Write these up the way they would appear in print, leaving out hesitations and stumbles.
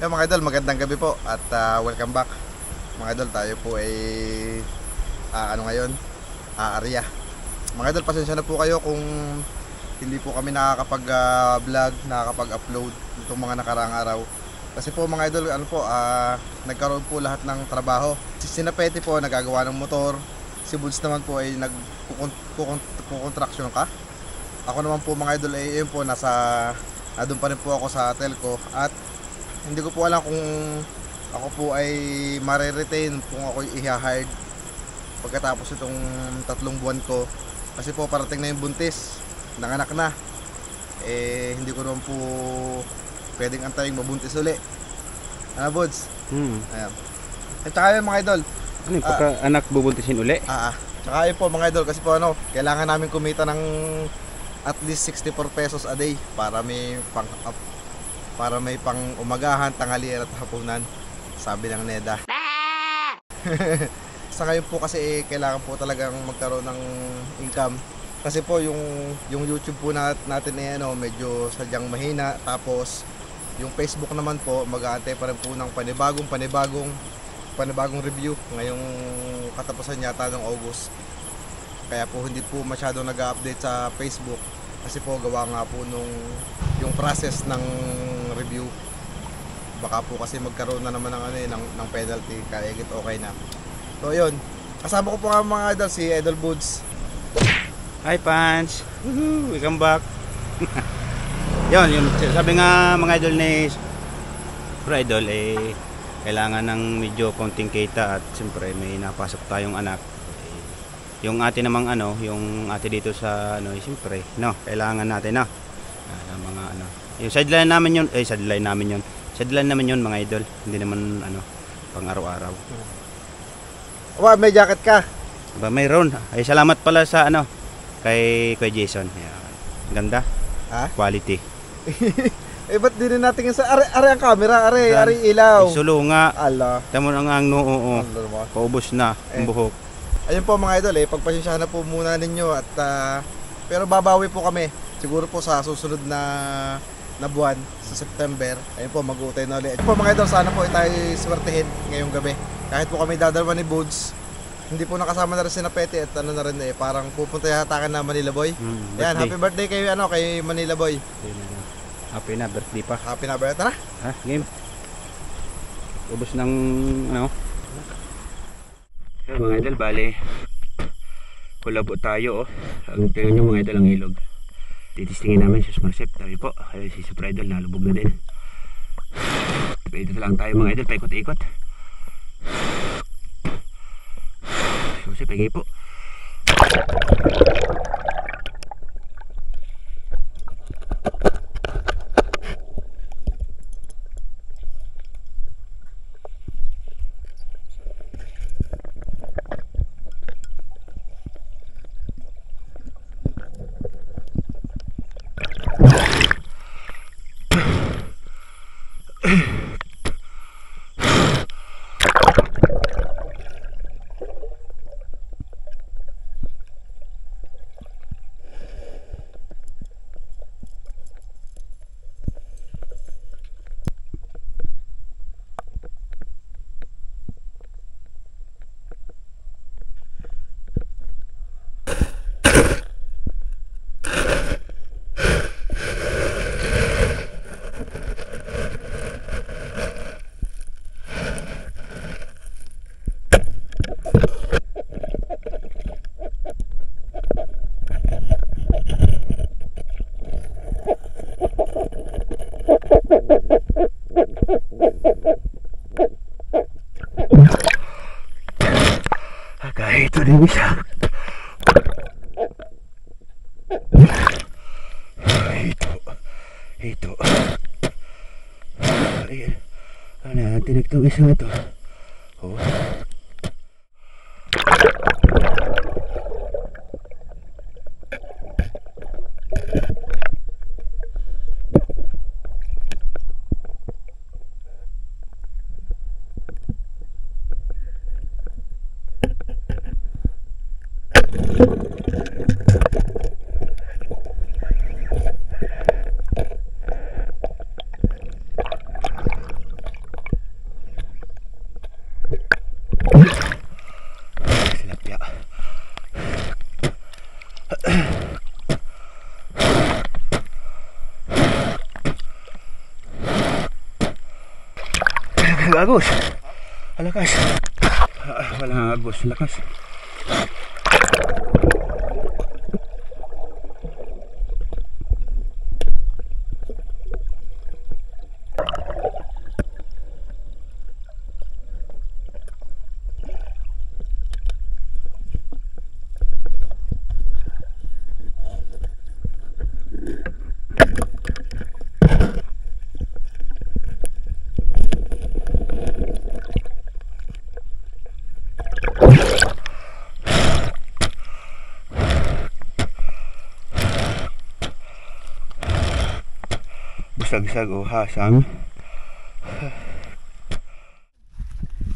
Mga idol, magandang gabi po at welcome back. Mga idol, tayo po ay ngayon? Arya. Mga idol, pasensya na po kayo kung hindi po kami nakakapag-vlog, nakakapag-upload itong mga nakaraang araw. Kasi po mga idol, nagkaroon po lahat ng trabaho. Si Sinapete po nagagawa ng motor. Si Buds naman po ay nagpo-contraction ka. Ako naman po mga idol ay yun po, nandun pa rin po ako sa telco. At hindi ko po alam kung ako po ay mare-retain, kung ako i-hired pagkatapos itong 3 buwan ko. Kasi po parating na yung buntis, nanganak na. Hindi ko naman po pwedeng antayin mabuntis uli. Buds? Ayan. At saka yun mga idol, ano yung pagka-anak bubuntisin uli? Tsaka yun po mga idol, kasi po kailangan namin kumita ng at least 64 pesos a day para may pang umagahan, tanghalian at hapunan, sabi ng NEDA. Sa ngayon po kasi kailangan po talagang magkaroon ng income. Kasi po yung YouTube po natin medyo sadyang mahina. Tapos yung Facebook naman po, mag-aantay pa rin po ng panibagong review ngayong katapusan yata ng August. Kaya po hindi po masyadong nag-update sa Facebook. Kasi po gawa nga po yung process ng review. Baka po kasi magkaroon na naman ng penalty, kaya okay na. So yun, kasama ko po nga mga idol, si Idol Buds. Hi Pans! Woohoo! Welcome back! Yun, sabi nga mga idol ni Pro Idol, kailangan ng medyo konting kita at siyempre may napasok tayong anak. Yung ate namang yung ate dito sa siyempre, kailangan natin mga yung sideline namin yun mga idol, hindi naman pang araw-araw. May jacket ka? Ba, mayroon. Salamat pala sa kay Jason. Ayan. Ganda. Quality. Ba't din natin yung are ang camera, are ilaw. Sulo nga. Ala. Tamo na nga paubos na ang buhok. Ayun po mga idol, pagpasensyahan na po muna ninyo at pero babawi po kami. Siguro po sa susunod na buwan, sa September. Ayun po, mag-uutay na ulit. Ayun po mga idol, sana po tayo swertehin ngayong gabi. Kahit po kami dadalwa ni Buds, hindi po nakasama na rin si Sinapete at na rin parang pupunta hatakan na Manila Boy. Ayan, happy birthday kay Manila Boy. Happy na birthday pa. Happy na birthday. Tara. Game. Ubos ng mga idol, bale kulabo tayo Ang tingnan nyo mga idol, ang ilog. Titistingin namin si Smarsep. Tabi po, si Super Idol nalubog na din. Dito lang tayo mga idol, paikot-ikot. Susi, pagay po. Kahit ito din isa. Ito. Ayan. Tinig itong isang ito. agos. Lakas. Walang agos, lakas. Bisag-bisag o hasang.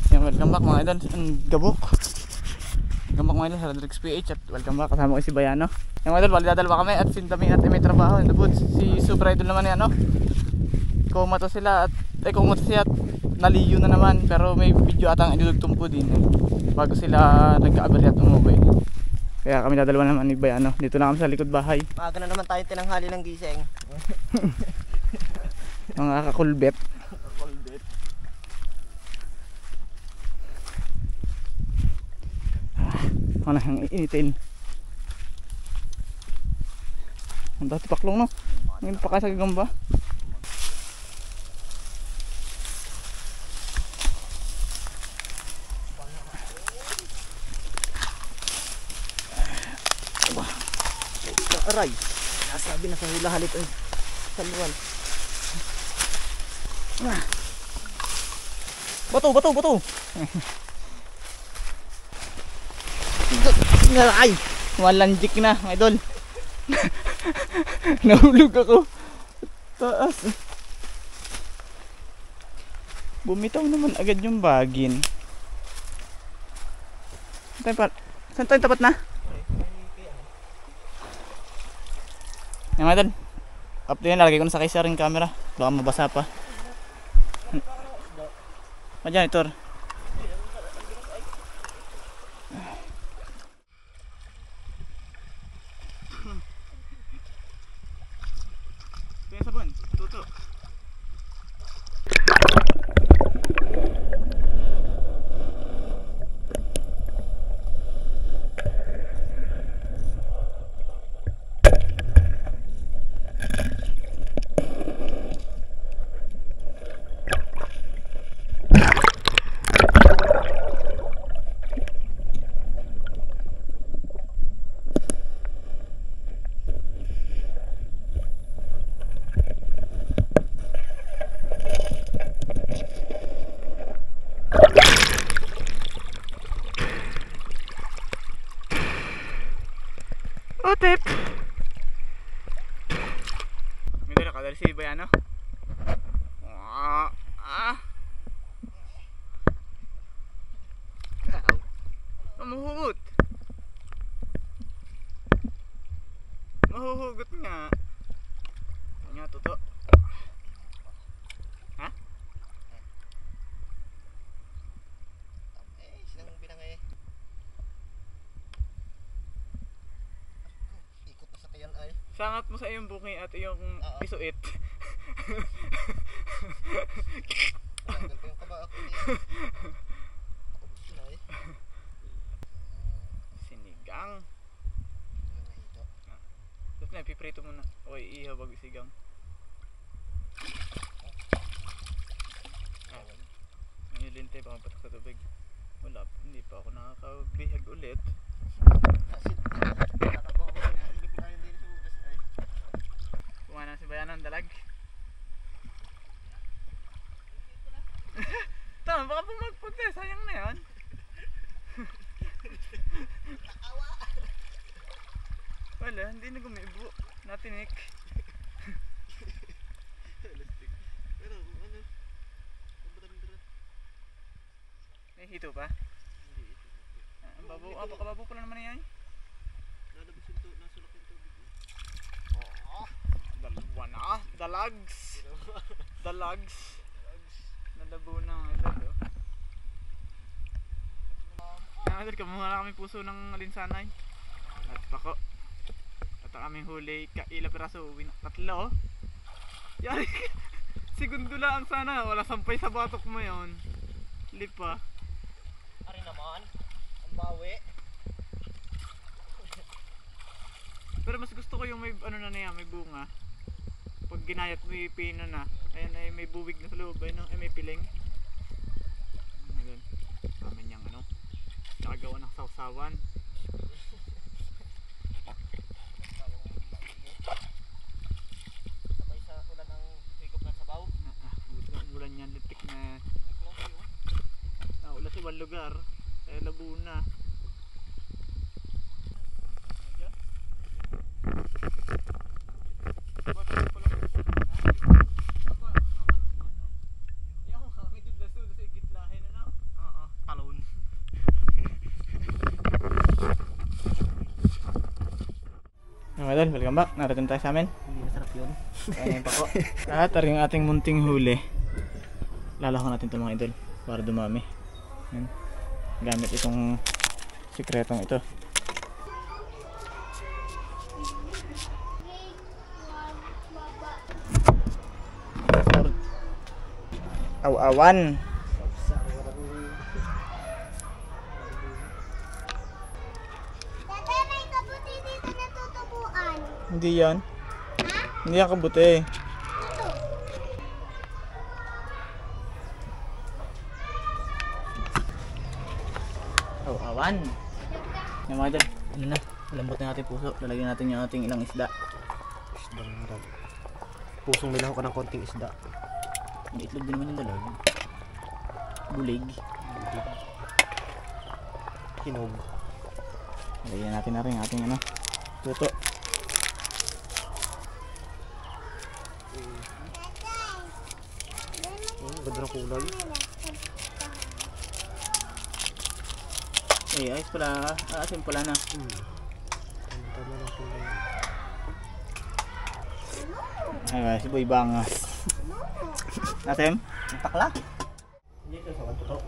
Yan, welcome back mga idol. Ang gabok. Welcome back mga idol sa Rodrix PH at welcome back kasama ko si Bayano. Yan mga idol, bali dadalawa kami at sintami at may trabaho in the woods. Si Super Idol naman yan, no? Kumato sila at kumato siya at naliyo na naman, pero may video atang idudugtong po din bago sila nagka-abari at umuwi. Kaya kami dadalawa naman ni Bayano. Dito lang kami sa likod bahay. Maaga na naman tayo tinanghali ng gising. Mga kakulbet. Ano ang initin. Ang dati paklong, no? Ngayon pa sa gagamba. Aray, nasabi na sa hula halit ay saluan. Bato, bato, bato. Ay, walanjik na, mga idol. Nahulog ako. Taas. Bumitaw naman agad yung bagin. Saan tayo tapat na? Yan mga idol. Up to yun, nalagay ko na sa kaysa ring camera. Baka mabasa pa. Janitor. Kaya sabon, tuto. Otep. May dala ka dali si Bayano. Mahuhugot. Mahuhugot nga. Nga toto. Ha? Sinang binangay. Ikot na sa kayan ay. Sangat mo sa iyong buki at iyong isuit. Tanggal ko yung kaba ako niya. Ako gusto na eh. Sinigang. Dapat na, piprito muna. Okay, ihabag sigang. Ang ilinte, baka patak sa tubig. Wala, hindi pa ako nakakabihag ulit. Kuha na si Bayano ang dalag. Tama, baka pumagpunta, sayang na yan. Wala, hindi na gumibo. Natinik. Pero ano? May hito pa? Ang babaw, baka babaw pala naman yan. Lalabas yung nasulak yung tubig. Dalawa na. Dalags. Dalags. Nalabo na ang idol. Idol, kamuha na kami puso ng alinsanay. At pako. At ang aming huli, ilang piraso, tatlo. Yari. segundo lang sana. Wala sampay sa batok mo yon. Lipa. Ari naman. Ang bawi. Pero mas gusto ko yung may ano na yan, may bunga. Pag ginayat mo yung pino na. Ayan ay may buwig na sa loob. Ay may piling. Ayun. Amin yung ano. Nakagawa ng sausawan. Sabay sa ulan ng higop ng sabaw. Gusto ng ulan yan. Litik na. Ulan sa ibang lugar. Kaya Laguna. Oo, talon. Mga idol, welcome back. Narating tayo sa amin. Hindi masarap yun. Ayan pa ko. At yung ating munting huli. Lalako natin ito mga idol para dumami. Ayan. Gamit itong sikretong ito. Aw-awan. Tatay, may kabuti dito na tutubuan. Hindi yan. Hindi yan kabuti. Aw-awan. Yan mga idol. Ano na? Lambot na ating puso. Lalagyan natin yung ating ilang isda. Pusong bilang ko ng konting isda. May itlog din naman yung dalag. Bulig. Hinog. Lagyan natin na rin yung ating ano, tuto. Ganda ng kulay. Eh, ayos pala. Asim pala na. Tama ng kulay. Ay, si Boy Bangas. Natin? Ang takla. Hindi ito sa kanto.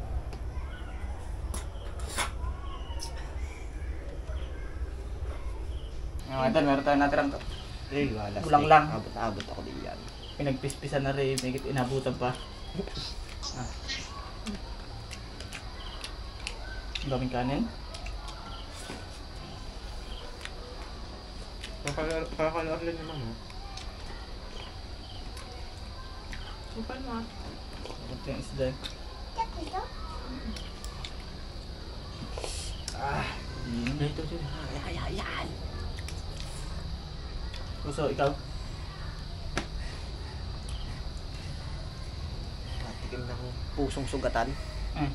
Ngayon idol, meron tayong natirang Eh, wala. Kulang lang. Abot ako din yan. pinagpispisan na rin. May inabutan pa. Ang daming kanin. Kakalaor lang naman, no? Supan mo ah. Ito yung isda. Check ito. Yun. Ito siya. Ayan. Puso, ikaw? Tikim ng pusong sugatan. Yun.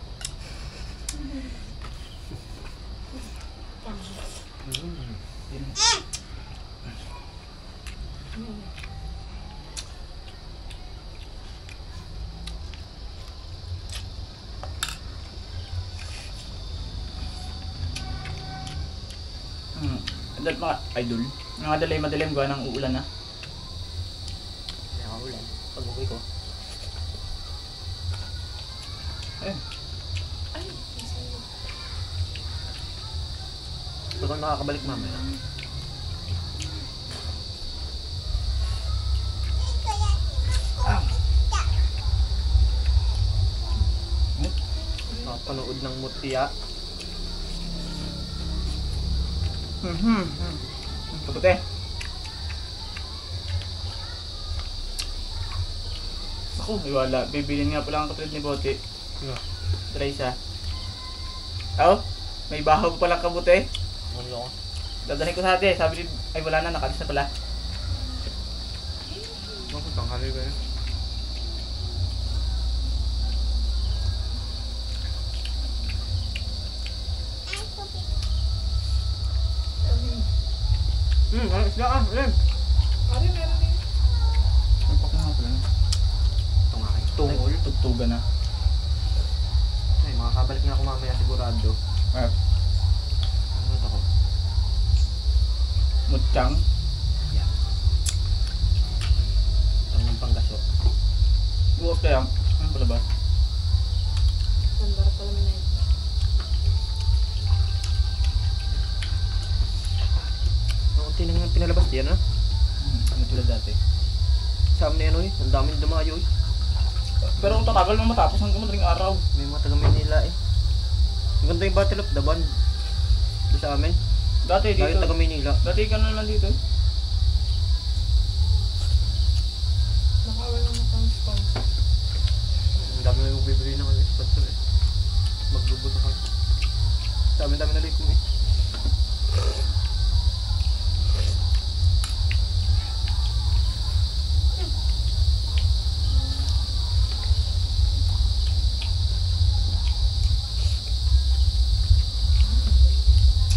Idol mga idol. Mga dalay madilim gawa ng uulan na. Kaya ako ulan. Pag uwi ko. Ayun. Pag ako nakakabalik mamaya. Nakapanood ng mutya. Kaputi. Ako, iwala. Bibilin nga pala ang kapatid ni Bote. Yeah. Teresa. Oh, may bahaw pa palang kabuti. Ano ko? Dadalhin ko sa ate. Sabi ni, ay wala na, nakalis na pala. Ako, tanghali ba yun? Ano isda ah? Ayan. Ang pak na pala. Ito nga ay tungol. Tugtugan na. Ay, makakabalik nga ako mamaya sigurado. Ano ito ko? Mutchang. Yan. Ito ng panggaso. Buwag kaya. Ano pala ba? Ang tinang pinalabas diyan ah. Ano tulad dati? Sa amin na yan oy. Ang daming dumayo eh. Pero kung tatagal mo matapos hanggang madaling araw. May mga taga Manila eh. Ang ganda yung Battle of the Band. Doon sa amin. Dati Dahil dito. taga Manila. Dati ka na naman dito. Nakawala na kang sponsor. Ang dami na yung bibili ng sponsor eh. Magbubuto ka. Dami na ulit mo eh.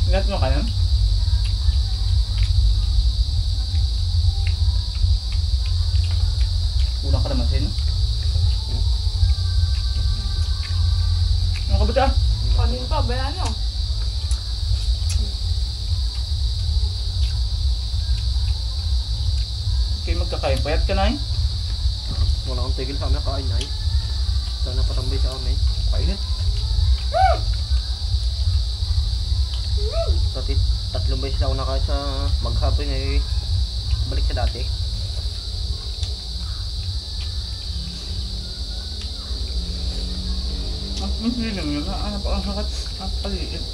Ingat mo ka yan? Kulang ka naman sa'yo. Ano ka ba siya? Kanin pa, bayan nyo. Kayo magkakain. Payat ka na eh. Wala akong tigil sa amin kain ay. Sana patambay sa amin. Kainit. Dati 3 beses ako nakain sa maghapon eh. Balik sa dati. Ang feeling yun. Ano pa ang hakat? Ang kaliit.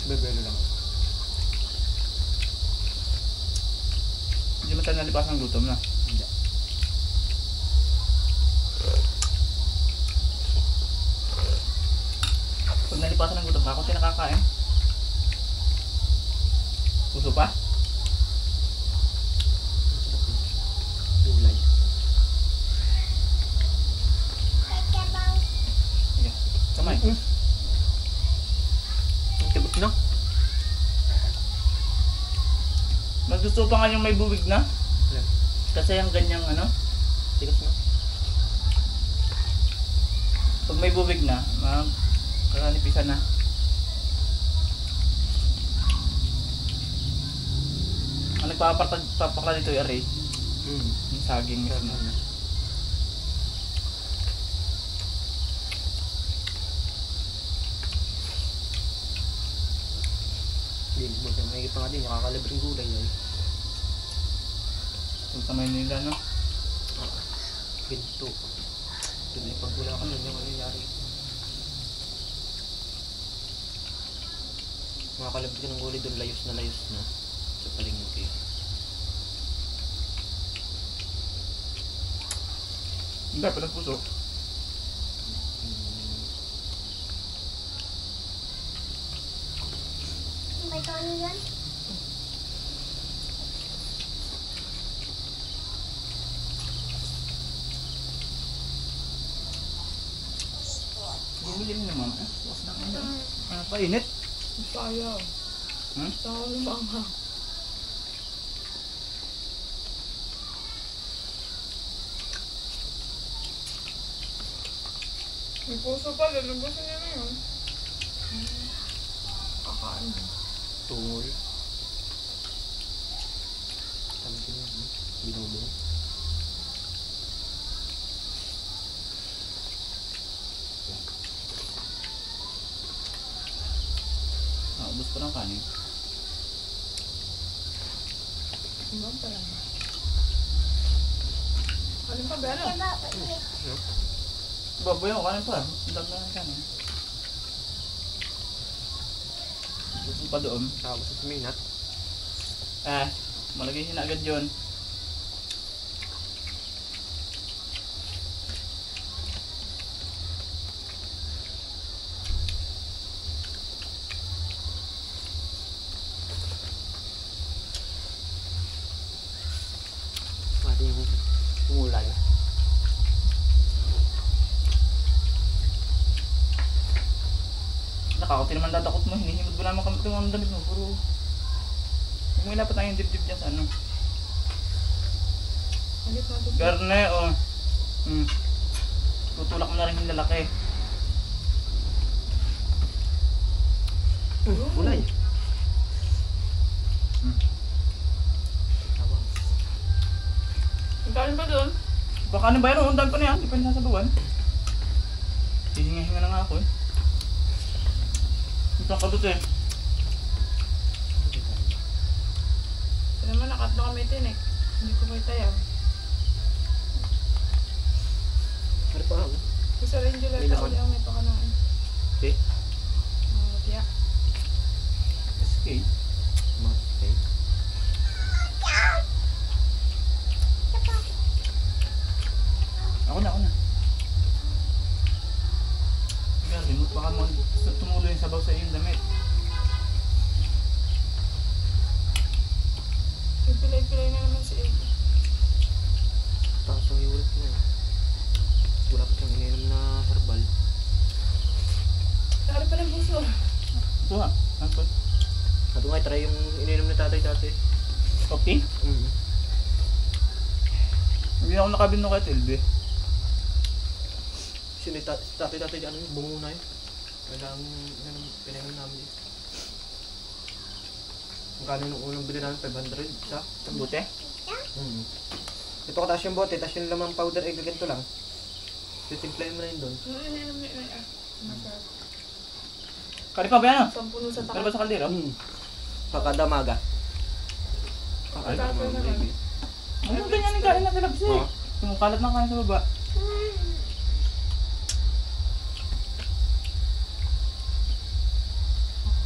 Bebelo lang. Hindi mo tayo nalipas ang gutom na. Hindi. Pag nalipasan ng gutom ka, kung sino nakakain? Puso pa? Gulay. Kacabang. Sige. Kamay. Ang tibot na. Mas gusto pa nga yung may bubig na. Ayan. Kasi yung ganyang ano, Tigas na. pag may bubig na, kakanipisan na. Ang nagpapakla dito yung array, yung saging mismo. Hindi mo siya may pa nga din. Nakakalibreng gulay ay. Kung sa Maynila, no? Ginto. Doon ay pag wala ka nun yung mangyayari. Makakalabit ka ng gulay doon, layos na sa palengke. Hindi, palang puso. May kanin yan? Bumili naman. Bukas na ngayon. Ano pa, init? Sayang. Hmm? Sayang lumanga. May puso pa, lalabasan niya na yun. Kakain. Tungol. Tama ko yun. Binubo. Ubus ko ng kanin. Hanggang pa lang. Kanin pa, Beno. Diba, ulit. Baboy ako, kanin pa. Ang dami na ng kanin. Gusto pa doon. Tapos sa minat. Malagay na agad yun. Pati yung gulay. Nakakauti naman dadakot mo. Hinihimod mo naman kami itong mga damit mo. Puro... Huwag mo ilapat na yung dibdib dyan sa ano. Halit na ito. Garne, oh. Tutulak mo na rin yung lalaki. Gulay. Ang kanin pa doon. Baka ano ba yun? Ang dami pa na yan. Hindi pa nasasabawan. Hihinga-hinga na nga ako eh. Ito ang kabut eh. Ito naman, nakatlo kami tinik. Hindi ko kita yan. Sa Ranger May Lata laman. uli ang may pakanaan. Okay. Tiya. SK. Okay. Ako na. Kaya remote baka tumulo yung sabaw sa iyong damit. Pilay-pilay na naman si Eddie. Tapos ang iulit na yun. Wala pa siyang ininom na herbal. Tari pa ng puso. Ito ha. Ano po? Sabi nga, try yung ininom na tatay dati. Okay? Hindi ako nakabin no kahit LB. Sino yung tatay dati ano yung bungo na yun. Walang pinainom namin yun. Magkano yung unang bili namin? 500 isa? Buti? Ito kataas yung bote, tapos yung lamang powder egg ganito lang. Titimplayin mo na yun doon. Ano ininom ni Inay ah? Masarap. Kari pa ba yan? Sampuno sa Kari ba takal. sa kaldero? Kakadamaga. Kakadamaga naman. Ano ganyan yung kain na kalabs eh? Yung kalat ng kain sa baba.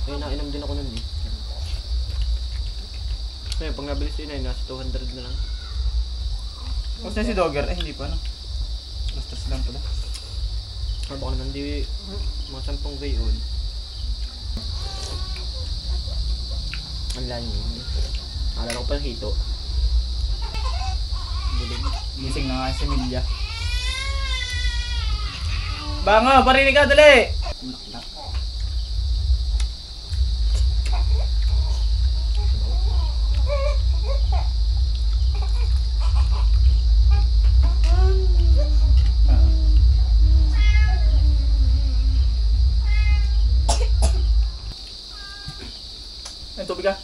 Ay, nainom din ako nun eh. Ngayon, pag nabili si Inay, nasa 200 na lang. Tapos na si Dogger, eh hindi pa no? Bastos lang pala. Ano baka naman di mga 10 gayon. Ang layo yun. Alala ko pa ng hito. Bulig. Gising na nga si Emilia. Bango, parinig ka, dali! Ay, tubig ka.